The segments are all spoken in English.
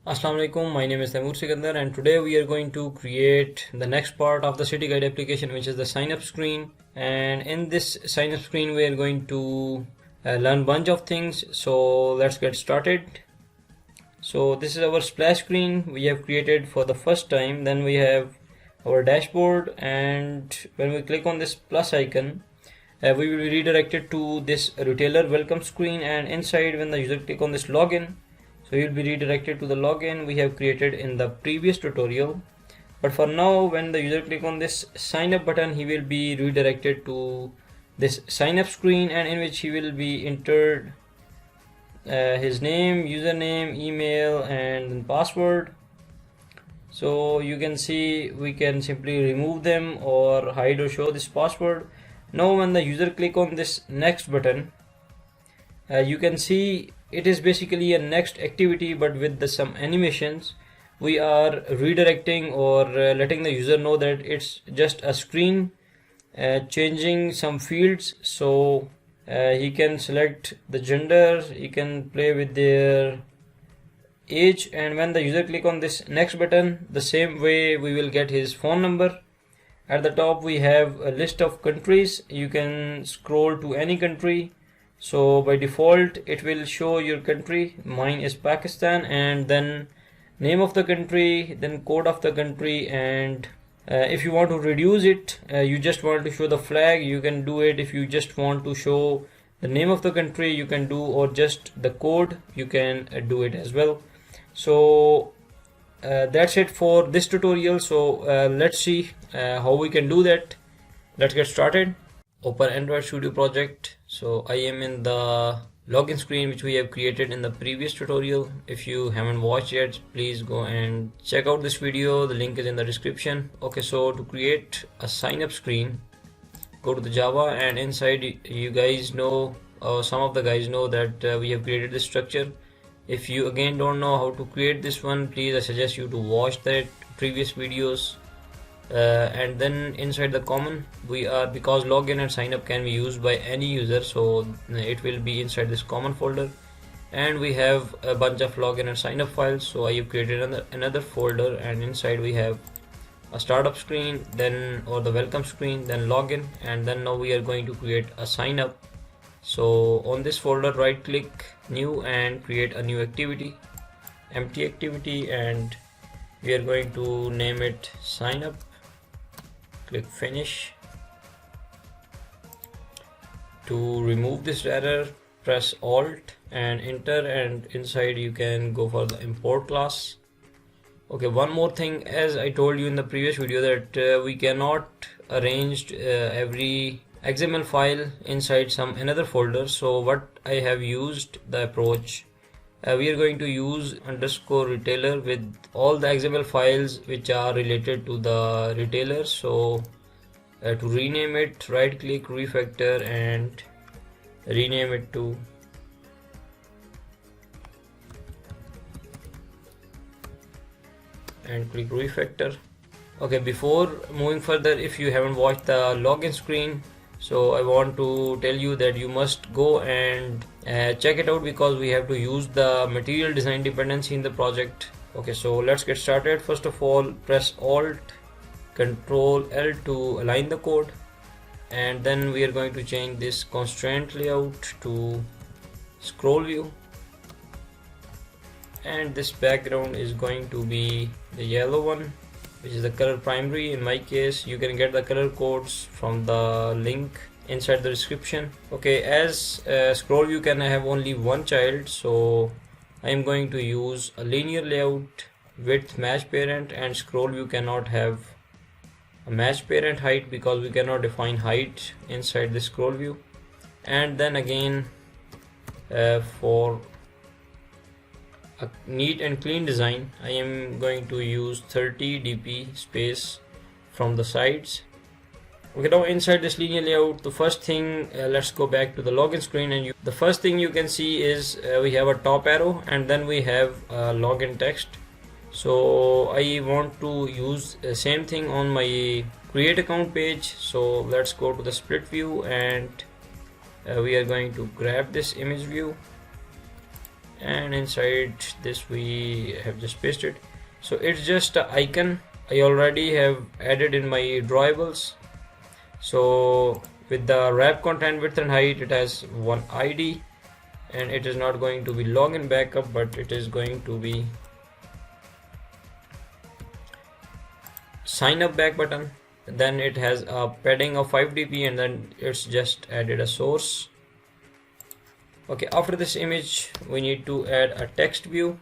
Assalamu alaikum, my name is Sikandar and today we are going to create the next part of the city guide application, which is the sign up screen. And in this sign up screen we are going to learn bunch of things. So let's get started. So this is our splash screen we have created for the first time. Then we have our dashboard, and when we click on this plus icon, we will be redirected to this retailer welcome screen, and inside when the user click on this login, so you'll be redirected to the login we have created in the previous tutorial. But for now, when the user click on this sign up button, he will be redirected to this sign up screen, and in which he will be entered his name, username, email and password. So you can see we can simply remove them or hide or show this password. Now when the user click on this next button, you can see it is basically a next activity, but with some animations. We are redirecting or letting the user know that it's just a screen changing some fields. So he can select the gender, he can play with their age, and when the user click on this next button, the same way we will get his phone number. At the top we have a list of countries. You can scroll to any country. So by default it will show your country. Mine is Pakistan, and then name of the country, then code of the country, and if you want to reduce it, you just want to show the flag, you can do it. If you just want to show the name of the country, you can do, or just the code, you can do it as well. So that's it for this tutorial. So let's see how we can do that. Let's get started. Open Android Studio project. So I am in the login screen which we have created in the previous tutorial. If you haven't watched yet, please go and check out this video. The link is in the description. Okay, so to create a sign up screen, go to the Java, and inside you guys know, some of the guys know that we have created this structure. If you again don't know how to create this one, please I suggest you to watch that previous videos. And then inside the common, we are, because login and sign up can be used by any user, so it will be inside this common folder. And we have a bunch of login and sign up files, so I have created another folder, and inside we have a startup screen, then, or the welcome screen, then login, and then now we are going to create a sign up. So on this folder, right click, new, and create a new activity, empty activity, and we are going to name it sign up. Click finish. To remove this error, press alt and enter, and inside you can go for the import class. Okay, one more thing, as I told you in the previous video that we cannot arrange every XML file inside some another folder. So what I have used the approach, we are going to use underscore retailer with all the XML files which are related to the retailer. So to rename it, right click, refactor, and rename it to and click refactor. Okay, before moving further, if you haven't watched the login screen, so I want to tell you that you must go and check it out, because we have to use the material design dependency in the project. Okay, so let's get started. First of all, press alt Control L to align the code, and then we are going to change this constraint layout to scroll view, and this background is going to be the yellow one, which is the color primary. In my case, you can get the color codes from the link inside the description. Okay, as scroll view can have only one child, so I am going to use a linear layout, width match parent, and scroll view cannot have a match parent height because we cannot define height inside the scroll view. And then again, for a neat and clean design, I am going to use 30 dp space from the sides. Okay, now inside this linear layout, the first thing, let's go back to the login screen, and the first thing you can see is we have a top arrow, and then we have login text. So I want to use the same thing on my create account page. So let's go to the split view, and we are going to grab this image view, and inside this we have just pasted. So it's just an icon I already have added in my drawables. So with the wrap content width and height, it has one ID, and it is not going to be login backup, but it is going to be sign up back button. Then it has a padding of 5 dp, and then it's just added a source. Okay, after this image we need to add a text view.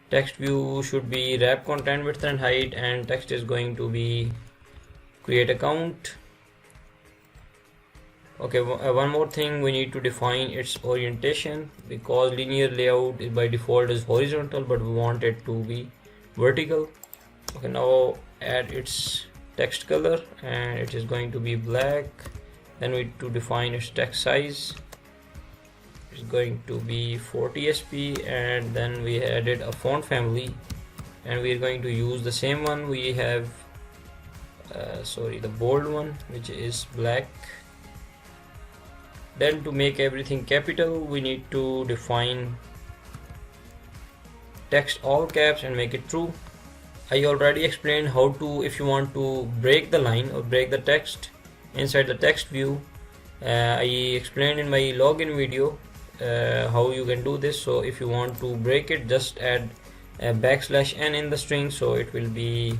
Text view should be wrap content width and height, and text is going to be create account. Okay, one more thing, we need to define its orientation, because linear layout by default is horizontal, but we want it to be vertical. Okay, now add its text color, and it is going to be black. Then we need to define its text size. It's going to be 40 sp, and then we added a font family, and we are going to use the same one we have, the bold one, which is black. Then to make everything capital, we need to define text all caps and make it true. I already explained how to, if you want to break the line or break the text inside the text view, I explained in my login video how you can do this. So if you want to break it, just add a \n in the string, so it will be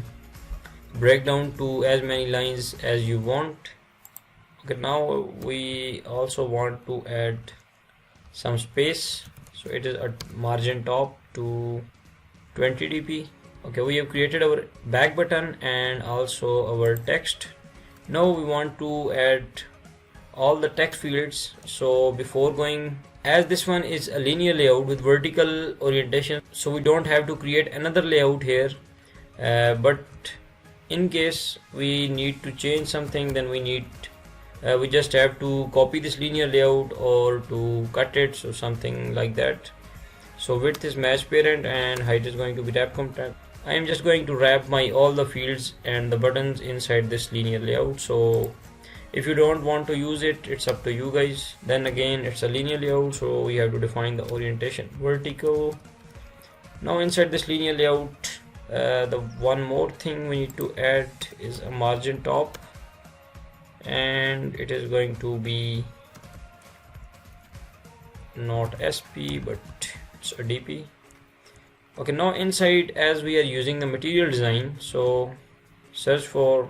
break down to as many lines as you want. Okay, now we also want to add some space, so it is a margin top to 20 dp. Okay, we have created our back button and also our text. Now we want to add all the text fields. So before going, as this one is a linear layout with vertical orientation, so we don't have to create another layout here, but in case we need to change something, then we just have to copy this linear layout or to cut it, so something like that. So width is match parent and height is going to be wrap content. I am just going to wrap all the fields and the buttons inside this linear layout. So if you don't want to use it, it's up to you guys. Then again, it's a linear layout, so we have to define the orientation vertical. Now inside this linear layout, the one more thing we need to add is a margin top, and it is going to be not SP but it's a DP. Okay, now inside, as we are using the material design, so search for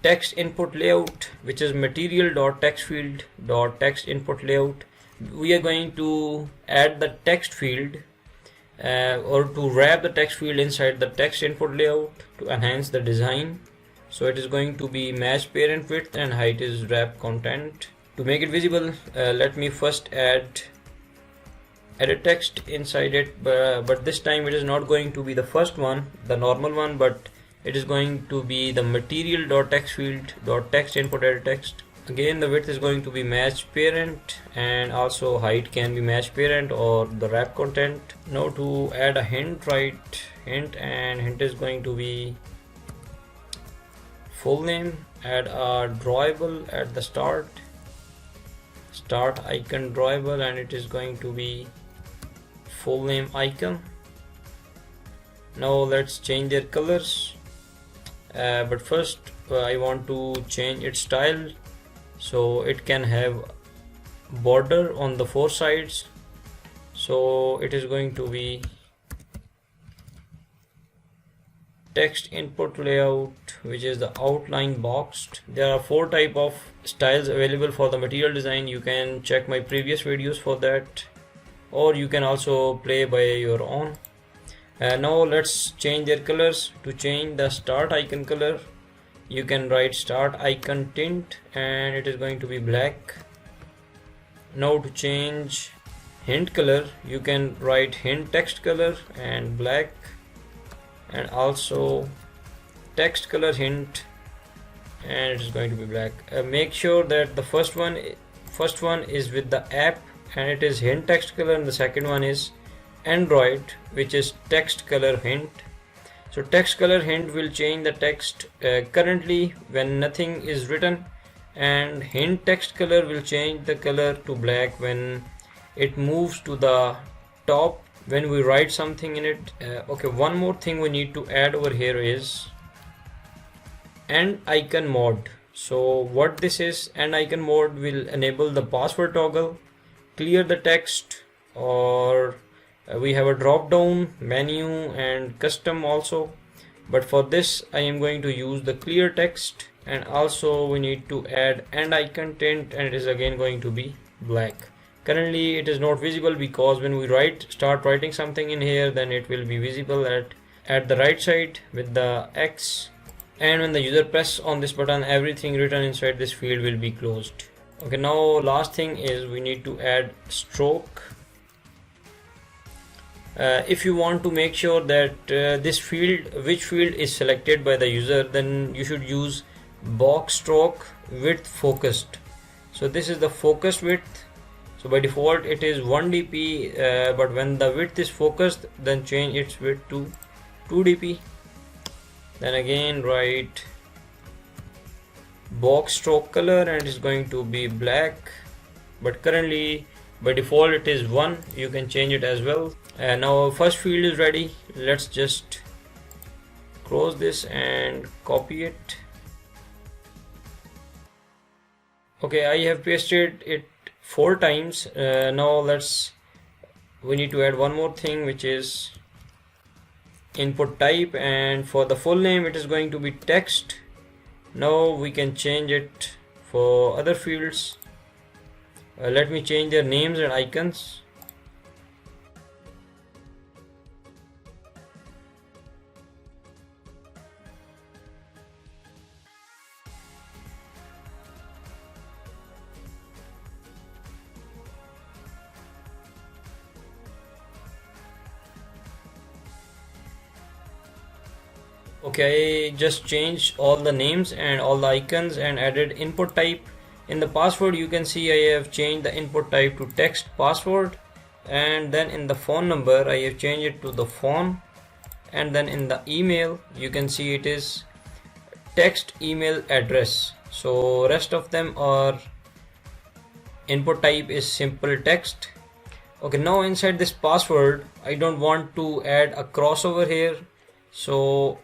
text input layout, which is material.textfield.textInputLayout. We are going to add the text field or to wrap the text field inside the text input layout to enhance the design. So it is going to be match parent width and height is wrap content. To make it visible, let me first add edit text inside it, but this time it is not going to be the first one, the normal one, but it is going to be the material.textfield.textInputEditText. Again, the width is going to be match parent, and also height can be match parent or the wrap content. Now to add a hint, write hint, and hint is going to be full name. Add a drawable at the start icon drawable, and it is going to be full name icon. Now let's change their colors, but first I want to change its style, so it can have border on the 4 sides. So it is going to be text input layout, which is the outline boxed. There are 4 type of styles available for the material design. You can check my previous videos for that, or you can also play by your own. Now let's change their colors. To change the start icon color, you can write start icon tint, and it is going to be black. Now to change hint color, you can write hint text color and black, and also text color hint, and it is going to be black. Make sure that the first one is with the app and it is hint text color, and the second one is Android, which is text color hint. So text color hint will change the text currently when nothing is written, and hint text color will change the color to black when it moves to the top when we write something in it. Okay, one more thing we need to add over here is and icon mode. So what this is, and icon mode will enable the password toggle, clear the text, or we have a drop down menu and custom also, but for this I am going to use the clear text. And also we need to add and icon tint, and it is again going to be black. Currently it is not visible because when we start writing something in here, then it will be visible at the right side with the X, and when the user press on this button, everything written inside this field will be closed. Okay, now last thing is we need to add stroke. If you want to make sure that which field is selected by the user, then you should use box stroke width focused. So this is the focused width. So by default it is 1 dp, but when the width is focused, then change its width to 2 dp. Then again write box stroke color, and it is going to be black, but currently by default it is 1. You can change it as well. And now first field is ready. Let's just close this and copy it. Okay, I have pasted it 4 times. Now we need to add one more thing, which is input type, and for the full name it is going to be text. Now we can change it for other fields. Let me change their names and icons. Okay, I just changed all the names and all the icons and added input type. In the password you can see I have changed the input type to text password, and then in the phone number I have changed it to the phone, and then in the email you can see it is text email address. So rest of them are input type is simple text. Okay, now inside this password I don't want to add a crossover here, so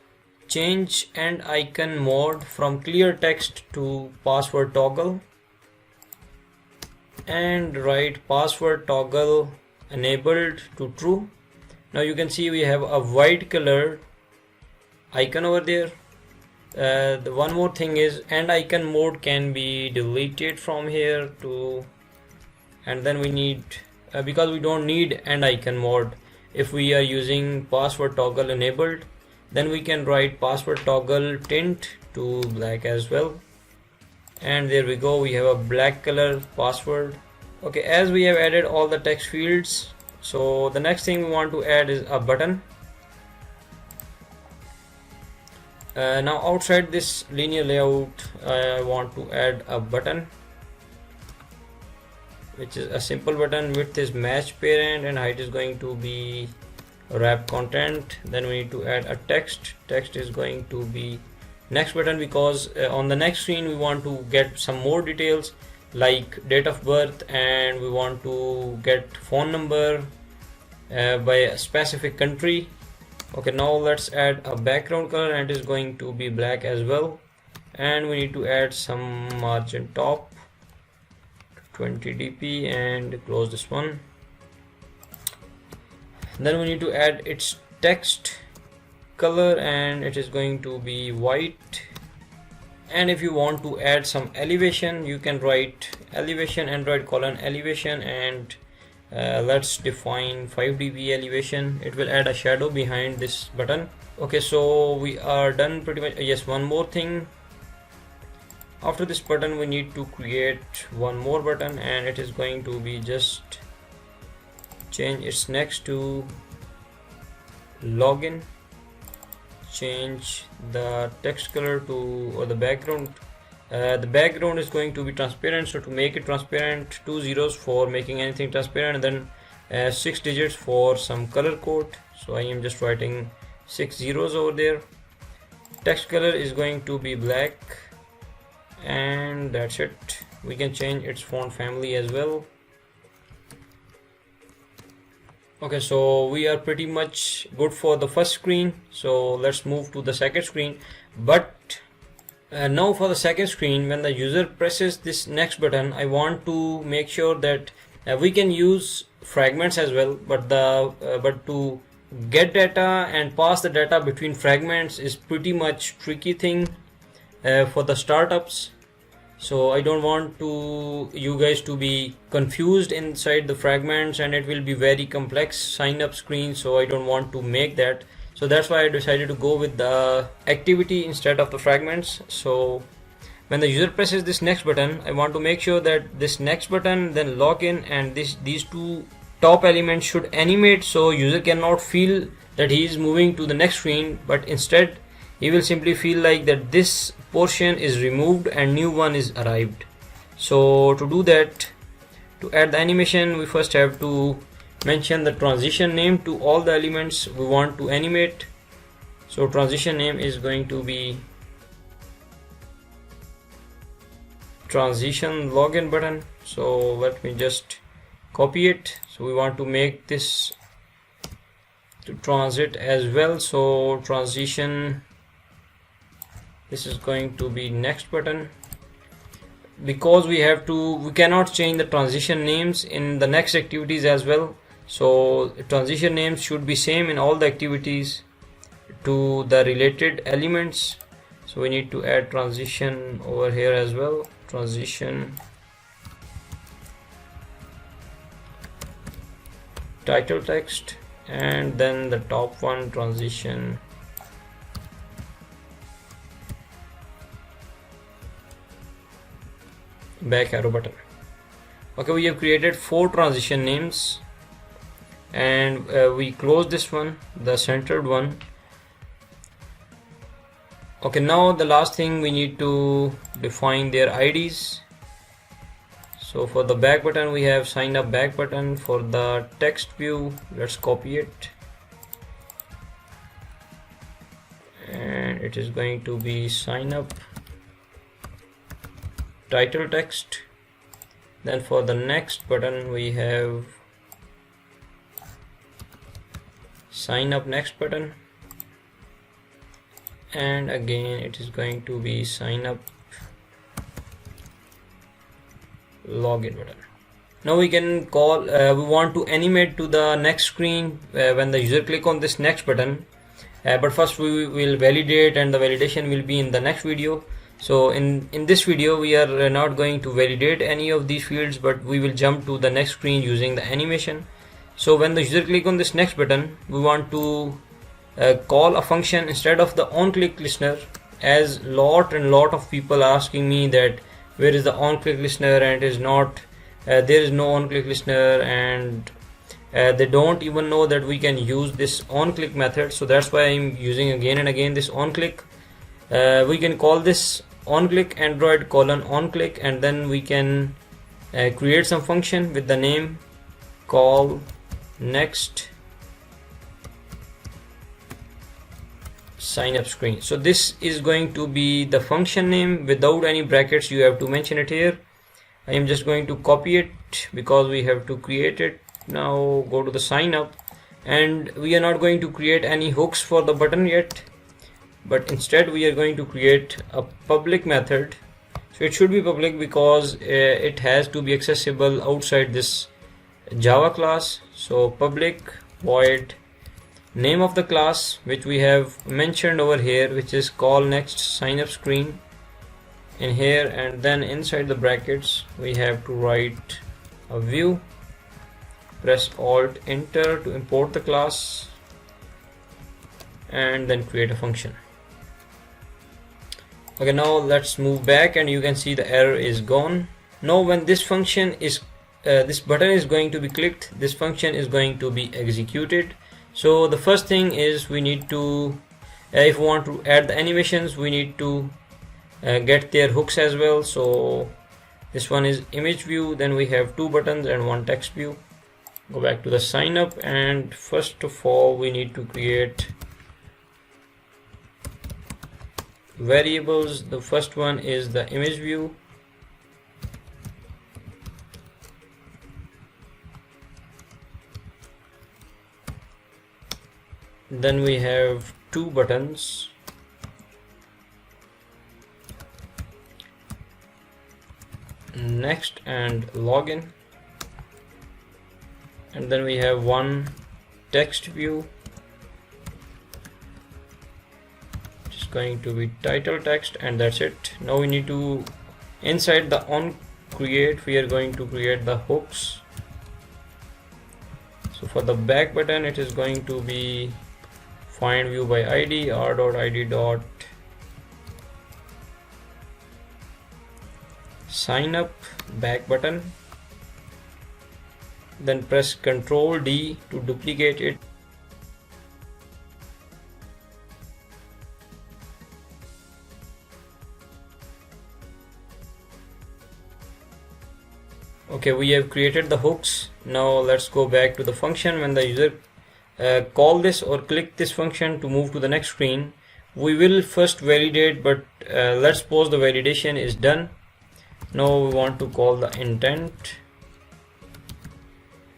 change and icon mode from clear text to password toggle, and write password toggle enabled to true. Now you can see we have a white color icon over there. The one more thing is and icon mode can be deleted from here to, and then we need because we don't need and icon mode if we are using password toggle enabled, then we can write password toggle tint to black as well. And there we go, we have a black color password. Okay, as we have added all the text fields, so the next thing we want to add is a button. Now outside this linear layout I want to add a button, which is a simple button. Width is match parent and height is going to be wrap content. Then we need to add a text. Text is going to be next button, because on the next screen we want to get some more details like date of birth, and we want to get phone number by a specific country. Okay, now let's add a background color, and it is going to be black as well, and we need to add some margin top 20 dp and close this one. Then we need to add its text color, and it is going to be white. And if you want to add some elevation, you can write elevation Android : elevation, and let's define 5 dB elevation. It will add a shadow behind this button. Okay, so we are done pretty much. Yes, one more thing. After this button we need to create one more button, and it is going to be just change its next to login. Change the text color to, or the background. The background is going to be transparent, so to make it transparent, 2 zeros for making anything transparent, and then 6 digits for some color code. So I am just writing 6 zeros over there. Text color is going to be black, and that's it. We can change its font family as well. Okay, so we are pretty much good for the first screen, so let's move to the second screen. But now for the second screen, when the user presses this next button, I want to make sure that we can use fragments as well, but to get data and pass the data between fragments is pretty much tricky thing for the startups. So I don't want you guys to be confused inside the fragments, and it will be very complex sign up screen, so I don't want to make that. So that's why I decided to go with the activity instead of the fragments. So when the user presses this next button, I want to make sure that this next button, then login, and these two top elements should animate, so user cannot feel that he is moving to the next screen, but instead he will simply feel like that this portion is removed and new one is arrived. So to do that, to add the animation, we first have to mention the transition name to all the elements we want to animate. So transition name is going to be transition login button. So let me just copy it. So we want to make this to transit as well. So transition, this is going to be next button, because we cannot change the transition names in the next activities as well. So transition names should be same in all the activities to the related elements. So we need to add transition over here as well. Transition title text, and then the top one, transition back arrow button. Okay, we have created 4 transition names, and we close this one, the centered one. Okay, now the last thing, we need to define their IDs. So for the back button, we have sign up back button. For the text view, let's copy it, and it is going to be sign up title text. Then for the next button, we have sign up next button, and again it is going to be sign up login button. Now we can call we want to animate to the next screen when the user click on this next button, but first we will validate, and the validation will be in the next video. So in this video, we are not going to validate any of these fields, but we will jump to the next screen using the animation. So when the user click on this next button, we want to call a function instead of the on click listener, as lot of people are asking me that where is the on click listener, and it is not there is no on click listener, and they don't even know that we can use this on click method. So that's why I'm using again and again this on click. We can call this on click android colon on click, and then we can create some function with the name call next sign up screen. So this is going to be the function name without any brackets. You have to mention it here. I am just going to copy it because we have to create it. Now go to the sign up, and we are not going to create any hooks for the button yet, but instead we are going to create a public method. So it should be public because it has to be accessible outside this Java class. So public void name of the class, which we have mentioned over here, which is call next sign up screen in here, and then inside the brackets we have to write a view. Press Alt Enter to import the class, and then create a function. Okay, now let's move back, and you can see the error is gone. Now when this function is this button is going to be clicked, this function is going to be executed. So the first thing is we need to if we want to add the animations, we need to get their hooks as well. So this one is image view, then we have 2 buttons and 1 text view. Go back to the sign up, and first of all we need to create variables. The first one is the image view. Then we have two buttons. Next and login. And then we have one text view, which is going to be title text, and that's it. Now we need to, inside the on create, we are going to create the hooks. So for the back button, it is going to be find view by id, r.id dot sign up back button. Then press Ctrl D to duplicate it. Okay, we have created the hooks. Now let's go back to the function. When the user call this or click this function to move to the next screen, we will first validate, but let's suppose the validation is done. Now we want to call the intent.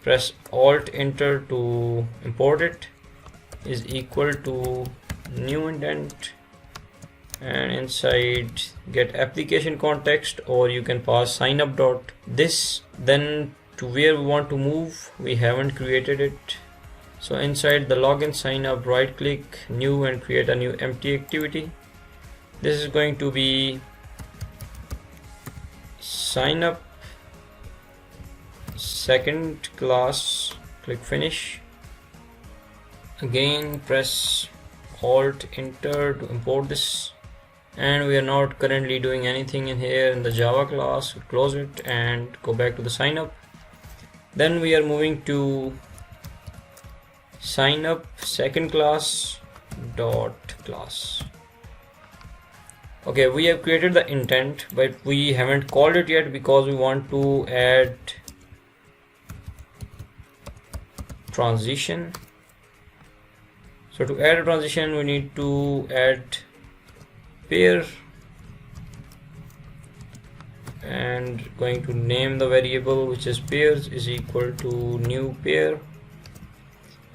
Press Alt Enter to import it. Is equal to new intent, and inside get application context, or you can pass sign up dot this. Then to where we want to move, we haven't created it. So inside the login sign up, right click new and create a new empty activity. This is going to be sign up second class. Click finish. Again press Alt Enter to import this, and we are not currently doing anything in here in the Java class. Close it and go back to the sign up. Then we are moving to sign up second class dot class. Okay, we have created the intent, but we haven't called it yet because we want to add transition. So to add a transition, we need to add pair, and going to name the variable, which is pairs, is equal to new pair.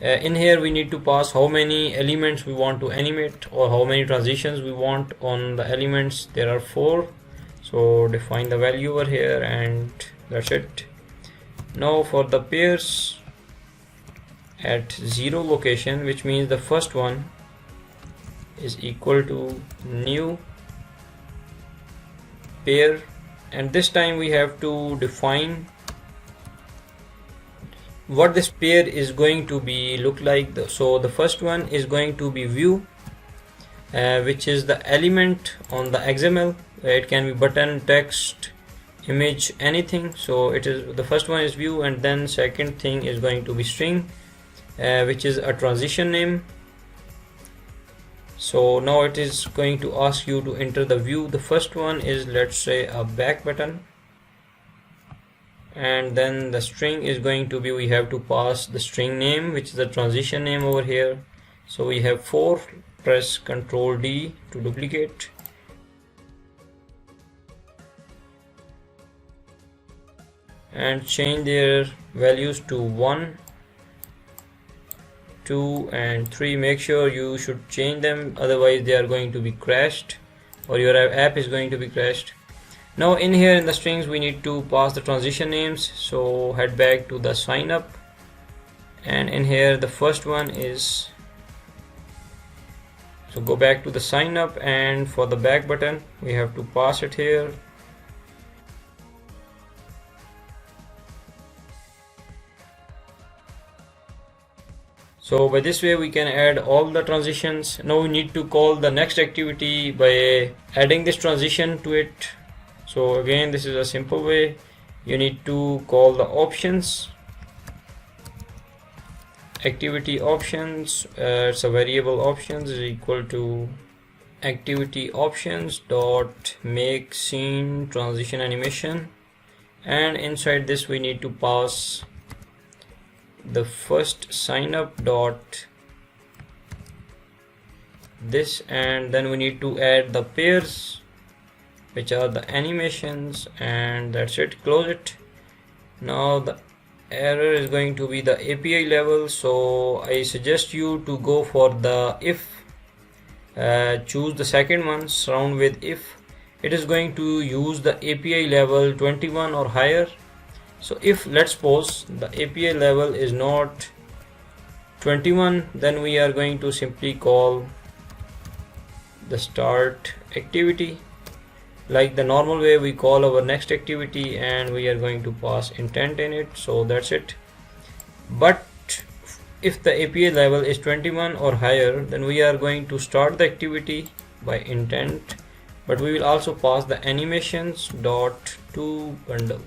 In here we need to pass how many elements we want to animate, or how many transitions we want on the elements. There are 4, so define the value over here, and that's it. Now for the pairs, at 0 location, which means the first one is equal to new pair, and this time we have to define what this pair is going to be look like. So the first one is going to be view, which is the element on the XML. It can be button, text, image, anything. So it is, the first one is view, and then second thing is going to be string, which is a transition name. So now it is going to ask you to enter the view. The first one is, let's say, a back button, and then the string is going to be, we have to pass the string name, which is the transition name over here. So we have 4. Press Ctrl D to duplicate, and change their values to 1, 2 and 3. Make sure you should change them, otherwise they are going to be crashed, or your app is going to be crashed. Now in here in the strings we need to pass the transition names. So head back to the sign up, and in here the first one is, so go back to the sign up, and for the back button we have to pass it here. So by this way we can add all the transitions. Now we need to call the next activity by adding this transition to it. So again, this is a simple way. You need to call the options, activity options. It's a variable options is equal to activity options dot make scene transition animation, and inside this we need to pass the first sign up dot this, and then we need to add the pairs, which are the animations, and that's it. Close it. Now the error is going to be the API level, so I suggest you to go for the if. Choose the second one, surround with if. It is going to use the API level 21 or higher. So if, let's suppose, the API level is not 21, then we are going to simply call the start activity like the normal way we call our next activity, and we are going to pass intent in it. So that's it. But if the API level is 21 or higher, then we are going to start the activity by intent, but we will also pass the animations dot to bundle.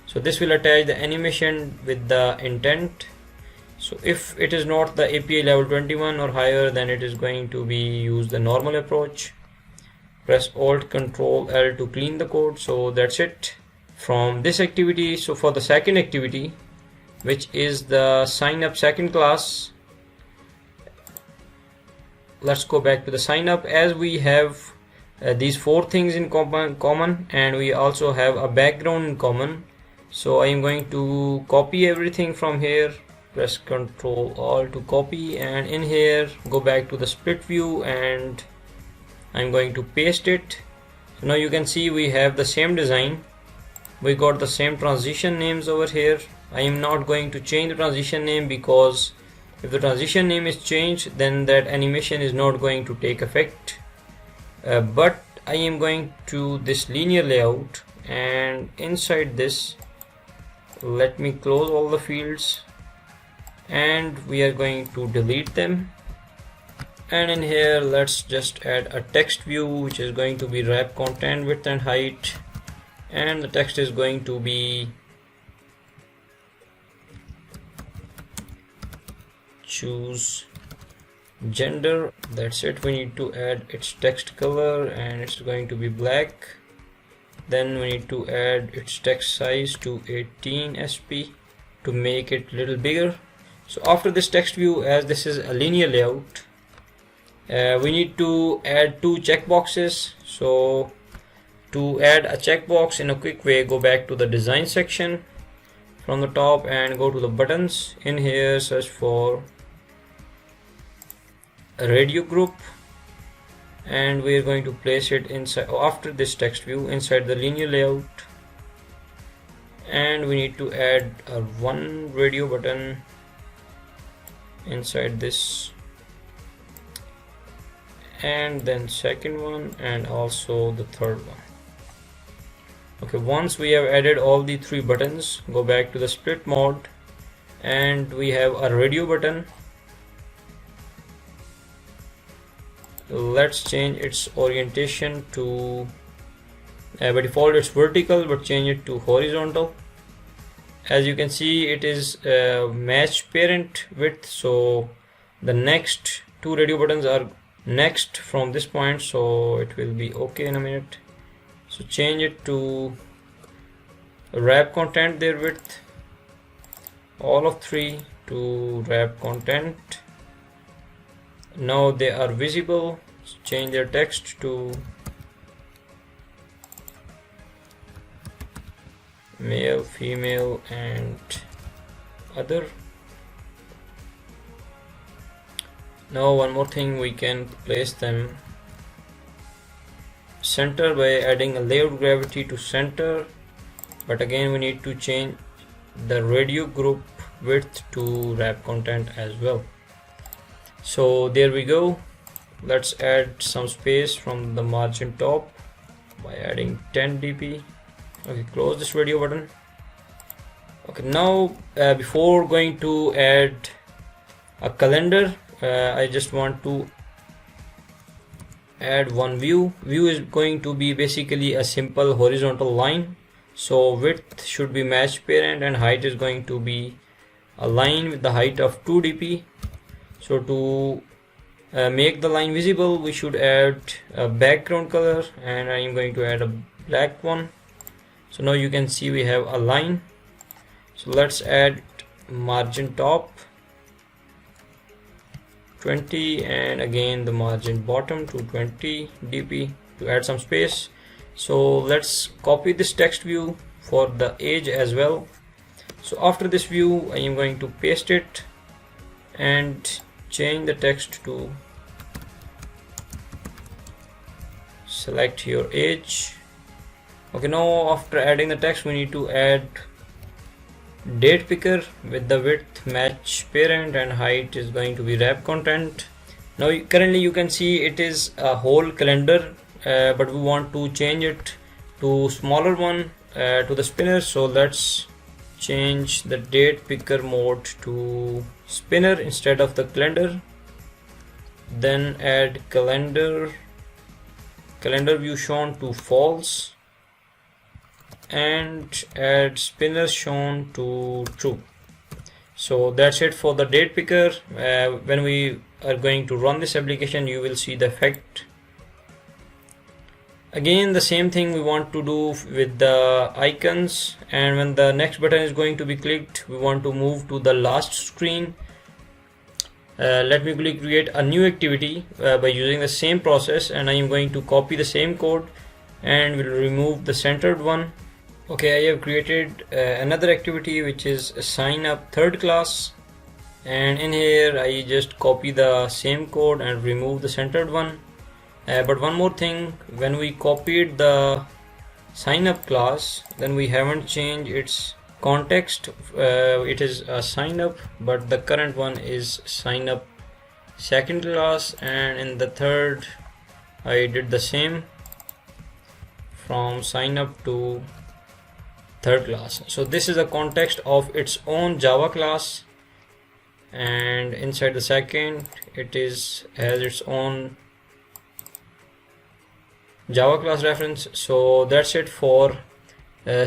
So this will attach the animation with the intent. So if it is not the API level 21 or higher, then it is going to be use the normal approach. Press Alt Control L to clean the code. So that's it from this activity. So for the second activity, which is the sign up second class, let's go back to the sign up. As we have these four things in common, and we also have a background in common, so I am going to copy everything from here. Press Ctrl Alt to copy, and in here go back to the split view, and I'm going to paste it. So now you can see we have the same design. We got the same transition names over here. I am not going to change the transition name, because if the transition name is changed, then that animation is not going to take effect. But I am going to this linear layout, and inside this, let me close all the fields, and we are going to delete them. And in here, let's just add a text view, which is going to be wrap content width and height, and the text is going to be choose gender. That's it. We need to add its text color, and it's going to be black. Then we need to add its text size to 18 sp to make it a little bigger. So after this text view, as this is a linear layout, we need to add two checkboxes. So to add a checkbox in a quick way, go back to the design section from the top and go to the buttons. In here, search for a radio group, and we are going to place it inside after this text view inside the linear layout, and we need to add a one radio button inside this, and then second one, and also the third one. Okay, once we have added all the three buttons, go back to the split mode, and we have a radio button. Let's change its orientation to by default it's vertical, but change it to horizontal. As you can see, it is match parent width, so the next two radio buttons are next from this point, so it will be okay in a minute. So change it to wrap content their width, all of three to wrap content. Now they are visible. So change their text to male, female, and other. Now one more thing, we can place them center by adding a layout gravity to center, but again we need to change the radio group width to wrap content as well. So there we go. Let's add some space from the margin top by adding 10 dp. Okay, close this radio button. Okay, now before going to add a calendar, I just want to add one view. View is going to be basically a simple horizontal line, so width should be match parent, and height is going to be a line with the height of 2 dp. So to make the line visible, we should add a background color, and I am going to add a black one. So now you can see we have a line. So let's add margin top, 20, and again the margin bottom to 20 dp to add some space. So let's copy this text view for the age as well. So after this view I am going to paste it and change the text to select your age. Okay, now after adding the text we need to add date picker with the width match parent and height is going to be wrap content. Now currently you can see it is a whole calendar, but we want to change it to smaller one to the spinner. So let's change the date picker mode to spinner instead of the calendar. Then add calendar view shown to false and add spinner shown to true. So that's it for the date picker. When we are going to run this application you will see the effect. Again the same thing we want to do with the icons, and when the next button is going to be clicked we want to move to the last screen. Let me quickly create a new activity by using the same process, and I am going to copy the same code and will remove the centered one. Okay, I have created another activity which is sign up third class, and in here I just copy the same code and remove the centered one. But one more thing, when we copied the sign up class then we haven't changed its context. It is a sign up, but the current one is sign up second class, and in the third I did the same from sign up to third class. So this is a context of its own Java class, and inside the second it has its own Java class reference. So that's it for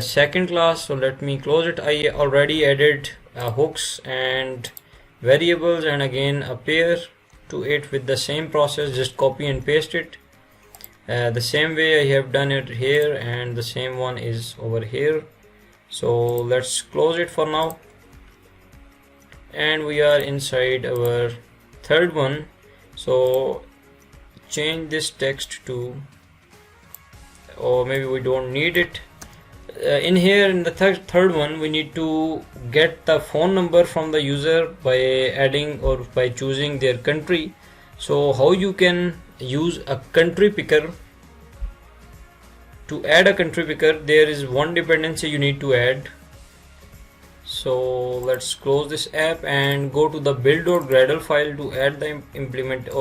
second class. So let me close it. I already added hooks and variables and again a pair to it with the same process, just copy and paste it the same way I have done it here, and the same one is over here. So let's close it for now, and we are inside our third one. So change this text to, or maybe we don't need it. In here in the third one we need to get the phone number from the user by adding or by choosing their country. So how you can use a country picker? To add a country picker there is one dependency you need to add. So let's close this app and go to the build.gradle file to add the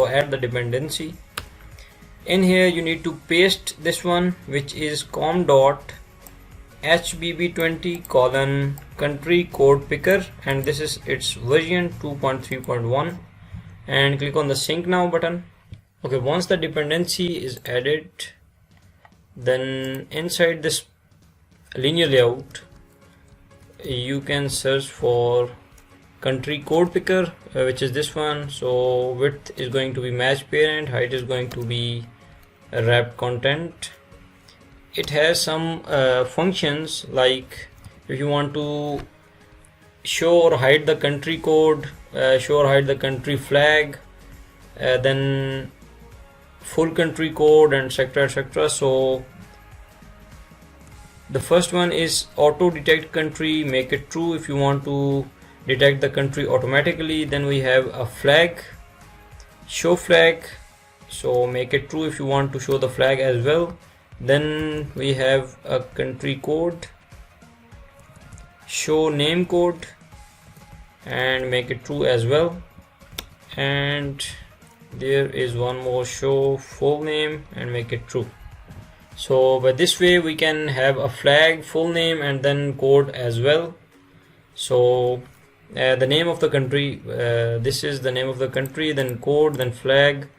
add the dependency. In here you need to paste this one, which is com.hbb20 country code picker, and this is its version 2.3.1, and click on the sync now button. Okay, once the dependency is added, then inside this linear layout you can search for country code picker, which is this one. So width is going to be match parent, height is going to be wrap content. It has some functions, like if you want to show or hide the country code, show or hide the country flag, then full country code, and etc. So the first one is auto detect country, make it true if you want to detect the country automatically. Then we have a flag, show flag, so make it true if you want to show the flag as well. Then we have a country code, show name code, and make it true as well. And there is one more, show full name and make it true. So by this way we can have a flag, full name, and then code as well. So the name of the country, this is the name of the country, then code, then flag,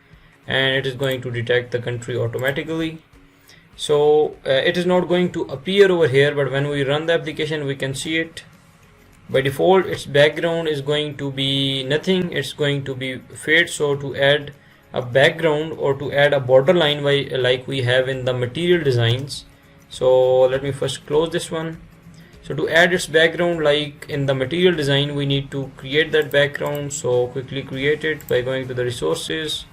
and it is going to detect the country automatically. So it is not going to appear over here, but when we run the application we can see it. By default its background is going to be nothing, it's going to be fade. So to add a background or to add a border line like we have in the material designs, so let me first close this one. So to add its background, like in the material design, we need to create that background. So quickly create it by going to the resources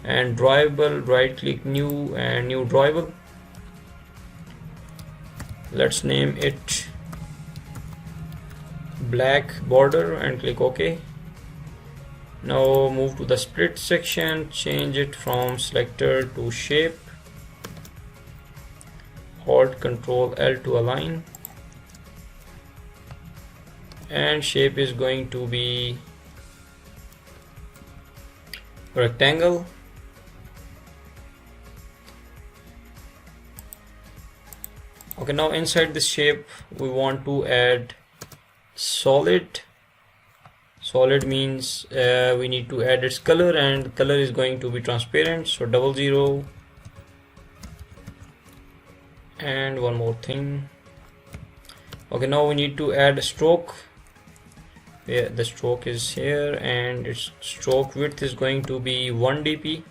and drawable, right click new and new drawable. Let's name it black border and click OK. Now move to the split section, change it from selector to shape, hold Ctrl L to align, and shape is going to be rectangle. Okay, now inside this shape we want to add solid. Solid means we need to add its color, and color is going to be transparent, so 00. And one more thing. Okay, now we need to add a stroke. Yeah, the stroke is here, and its stroke width is going to be 1 dp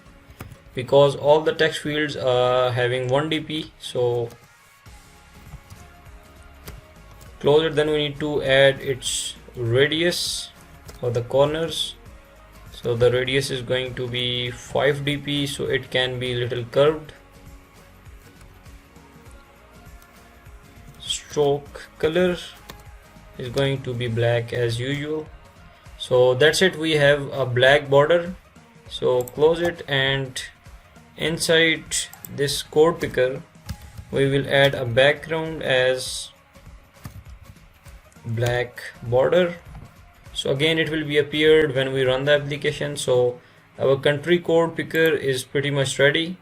because all the text fields are having 1 dp. So close it. Then we need to add its radius for the corners. So the radius is going to be 5 dp, so it can be little curved. Stroke color is going to be black as usual. So that's it, we have a black border. So close it, and inside this code picker we will add a background as black border. So again it will be appeared when we run the application. So our country code picker is pretty much ready.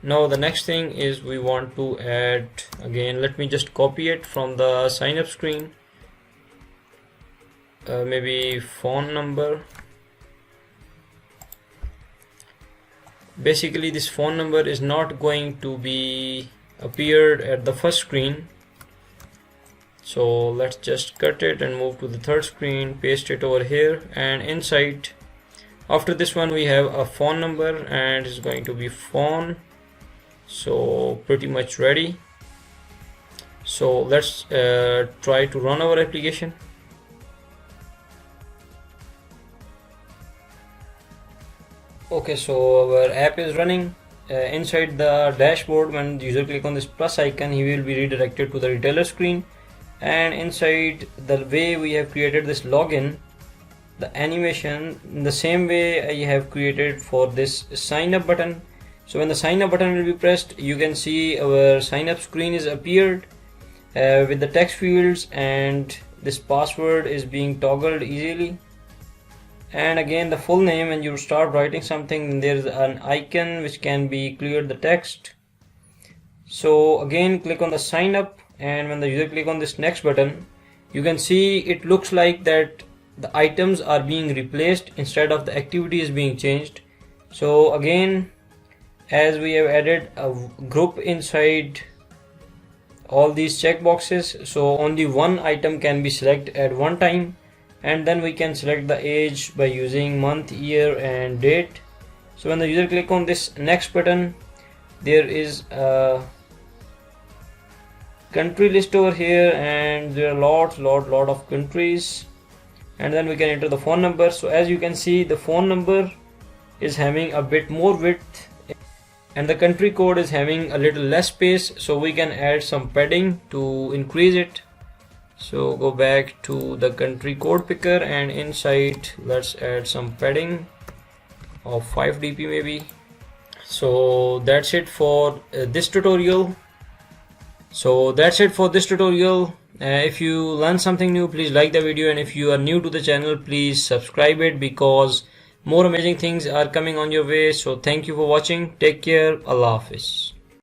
Now the next thing is we want to add, again let me just copy it from the sign up screen, maybe phone number. Basically this phone number is not going to be appeared at the first screen, so let's just cut it and move to the third screen, paste it over here, and inside after this one we have a phone number and it's going to be phone. So pretty much ready. So let's try to run our application. Okay, so our app is running. Inside the dashboard, when the user click on this plus icon, he will be redirected to the retailer screen, and inside the way we have created this login, the animation in the same way I have created for this sign up button. So when the sign up button will be pressed, you can see our sign up screen is appeared with the text fields, and this password is being toggled easily. And again the full name, when you start writing something, there is an icon which can be cleared the text. So again click on the sign up, and when the user click on this next button, you can see it looks like that the items are being replaced instead of the activity is being changed. So again, as we have added a group inside all these checkboxes, so only one item can be selected at one time, and then we can select the age by using month, year and date. So when the user click on this next button, there is a country list over here, and there are lot of countries, and then we can enter the phone number. So as you can see, the phone number is having a bit more width and the country code is having a little less space, so we can add some padding to increase it. So go back to the country code picker, and inside let's add some padding of 5 dp maybe. So that's it for this tutorial. If you learned something new, please like the video, and if you are new to the channel, please subscribe it, because more amazing things are coming on your way. So thank you for watching. Take care. Allah Hafiz.